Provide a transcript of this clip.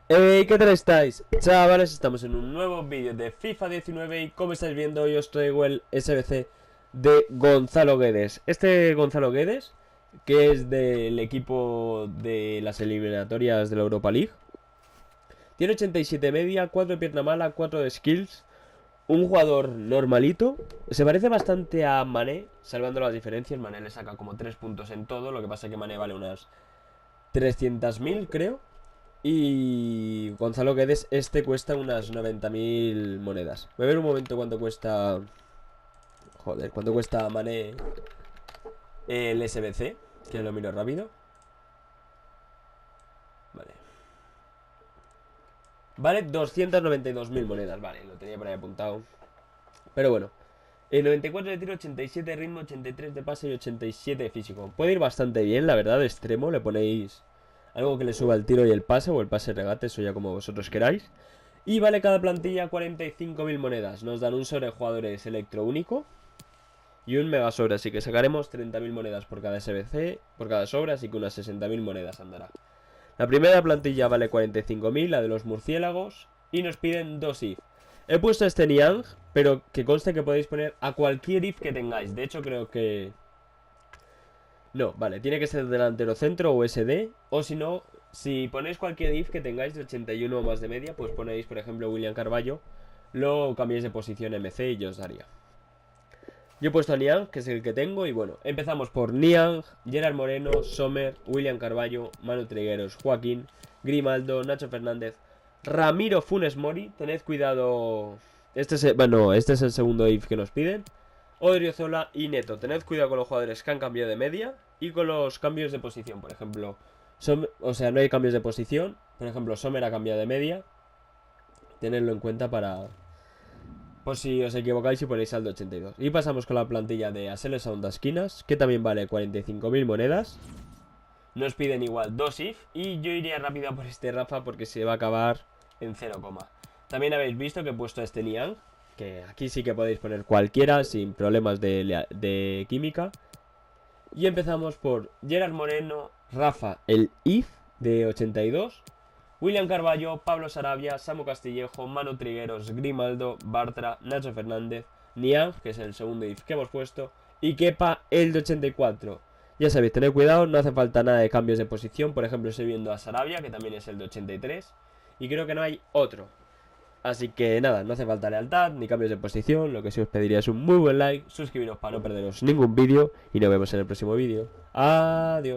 ¿Qué tal estáis? Chavales, estamos en un nuevo vídeo de FIFA 19 y como estáis viendo yo os traigo el SBC de Gonzalo Guedes. Este Gonzalo Guedes, que es del equipo de las eliminatorias de la Europa League, tiene 87 media, 4 de pierna mala, 4 de skills, un jugador normalito, se parece bastante a Mané, salvando las diferencias. Mané le saca como 3 puntos en todo, lo que pasa es que Mané vale unas 300.000 creo. Y Gonzalo Guedes, este cuesta unas 90.000 monedas. Voy a ver un momento cuánto cuesta. Joder, cuánto cuesta Mané el SBC. Que lo miro rápido. Vale. Vale 292.000 monedas. Vale, lo tenía por ahí apuntado. Pero bueno. 94 de tiro, 87 de ritmo, 83 de pase y 87 de físico. Puede ir bastante bien, la verdad, de extremo. Le ponéis algo que le suba el tiro y el pase, o el pase regate, eso ya como vosotros queráis. Y vale cada plantilla 45.000 monedas. Nos dan un sobre jugadores electro único y un mega sobre, así que sacaremos 30.000 monedas por cada SBC, por cada sobre, así que unas 60.000 monedas andará. La primera plantilla vale 45.000, la de los murciélagos, y nos piden 2 if. He puesto este Niang, pero que conste que podéis poner a cualquier if que tengáis. De hecho creo que... No, vale, tiene que ser delantero centro o SD, o si no, si ponéis cualquier if que tengáis de 81 o más de media, pues ponéis, por ejemplo, William Carvalho, lo cambiéis de posición MC y yo os daría. Yo he puesto a Niang, que es el que tengo, y bueno, empezamos por Niang, Gerard Moreno, Sommer, William Carvalho, Manu Trigueros, Joaquín, Grimaldo, Nacho Fernández, Ramiro Funes Mori. Tened cuidado, este es el segundo if que nos piden. Odriozola y Neto. Tened cuidado con los jugadores que han cambiado de media y con los cambios de posición. Por ejemplo, no hay cambios de posición. Por ejemplo, Sommer ha cambiado de media. Tenedlo en cuenta para... Por si os equivocáis y ponéis saldo 82. Y pasamos con la plantilla de Aseles Esquinas, que también vale 45.000 monedas. Nos piden igual 2 if. Y yo iría rápido a por este Rafa porque se va a acabar en 0, también habéis visto que he puesto a este Niang, que aquí sí que podéis poner cualquiera sin problemas de química. Y empezamos por Gerard Moreno, Rafa, el if de 82, William Carvalho, Pablo Sarabia, Samu Castillejo, Manu Trigueros, Grimaldo, Bartra, Nacho Fernández, Niang, que es el segundo if que hemos puesto, y Kepa, el de 84. Ya sabéis, tened cuidado, no hace falta nada de cambios de posición. Por ejemplo, estoy viendo a Sarabia, que también es el de 83, y creo que no hay otro. Así que nada, no hace falta lealtad ni cambios de posición. Lo que sí os pediría es un muy buen like, suscribiros para no perderos ningún vídeo y nos vemos en el próximo vídeo. Adiós.